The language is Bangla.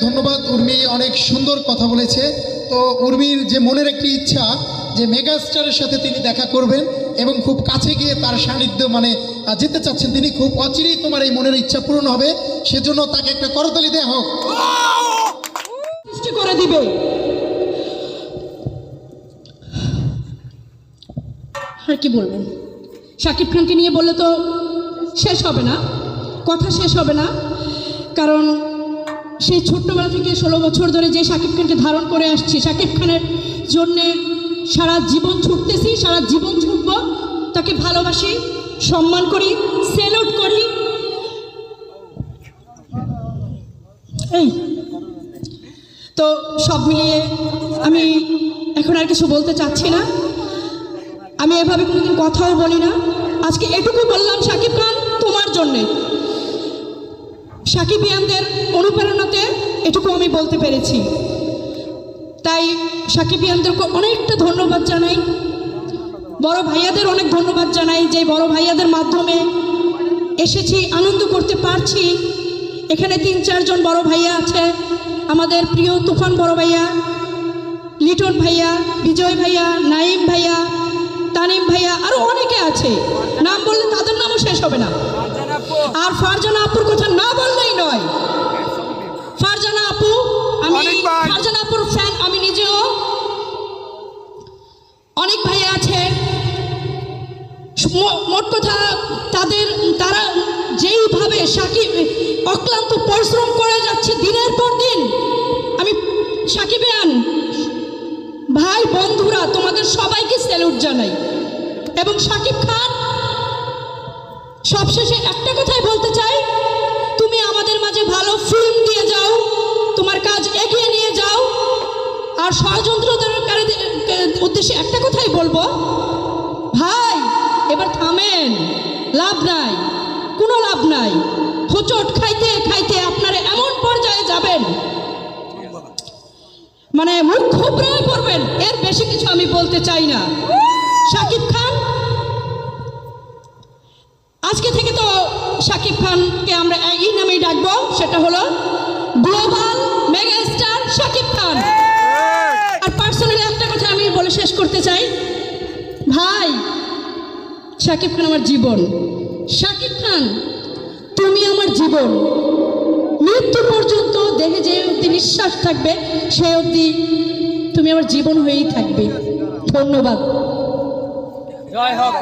ধন্যবাদ। উর্মি অনেক সুন্দর কথা বলেছে। তো উর্মির যে মনের একটি ইচ্ছা যে মেগাস্টারের সাথে তিনি দেখা করবেন এবং খুব কাছে গিয়ে তার সান্নিধ্য যেতে চাচ্ছেন তিনি, খুব অচিরেই তোমার এই মনের ইচ্ছা পূরণ হবে। সেজন্য তাকে একটা করতালি দেয়া হোক। সৃষ্টি করে দিবে। আর কি বলবো, শাকিব খানকে নিয়ে বললে তো শেষ হবে না, কথা শেষ হবে না। কারণ সেই ছোট্টবেলা থেকে 16 বছর ধরে যে শাকিব খানকে ধারণ করে আসছি, শাকিব খানের জন্যে সারা জীবন ছুটতেছি, সারা জীবন ছুটব। তাকে ভালোবাসি, সম্মান করি, স্যালুট করি। এই তো সব মিলিয়ে আমি এখন আর কিছু বলতে চাচ্ছি না। আমি এভাবে কোনোদিন কথাও বলি না। আজকে এটুকু বললাম, শাকিব খান তোমার জন্যে, সাকিবিয়ানদের অনুপ্রেরণাতে এটুকু আমি বলতে পেরেছি। তাই সাকিবিয়ানদেরকে অনেকটা ধন্যবাদ জানাই, বড় ভাইয়াদের অনেক ধন্যবাদ জানাই, যে বড় ভাইয়াদের মাধ্যমে এসেছি, আনন্দ করতে পারছি। এখানে 3-4 জন বড় ভাইয়া আছে, আমাদের প্রিয় তুফান বড় ভাইয়া, লিটন ভাইয়া, বিজয় ভাইয়া, নাইম ভাইয়া, তানিম ভাইয়া, আরো অনেকে আছে, নাম বললে তাদের নামও শেষ হবে না। আর ফারজানা আপুর কথা না বললেই নয়। ফারজানা আপু, আমি ফারজানা আপুর ফ্যান, আমি নিজেও। অনেক ভাইয়া আছে, মোট কথা তারা যেইভাবে সাকিব অক্লান্ত পরিশ্রম করে যাচ্ছে দিনের পর দিন। আমি সাকিবিয়ান ভাই বন্ধুরা তোমাদের সবাইকে স্যালুট জানাই। এবং সাকিব খান, সবশেষে একটা কথাই বলতে চাই, তুমি আমাদের মাঝে ভালো ফিল্ম দিয়ে যাও, তোমার কাজ এগিয়ে নিয়ে যাও। আর ষড়যন্ত্রকারীদের উদ্দেশ্যে একটা কথাই বলবো, ভাই এবার থামেন, লাভ নাই, কোনো লাভ নাই। হোঁচট খাইতে খাইতে আপনারা এমন পর্যায়ে যাবেন, মুখ খুবড়ে পড়বেন। এর বেশি কিছু আমি বলতে চাই না। শাকিব খান, আজকে থেকে তো শাকিব খানকে আমরা এই নামেই ডাকবো, সেটা হলো গ্লোবাল মেগাস্টার শাকিব খান। আর পার্সোনালি একটা কথা আমি বলে শেষ করতে চাই, ভাই শাকিব খান আমার জীবন। শাকিব খান তুমি আমার জীবন, মৃত্যু পর্যন্ত দেহে যে অবধি নিঃশ্বাস থাকবে সে অবধি তুমি আমার জীবন হয়েই থাকবে। ধন্যবাদ। জয় হোক।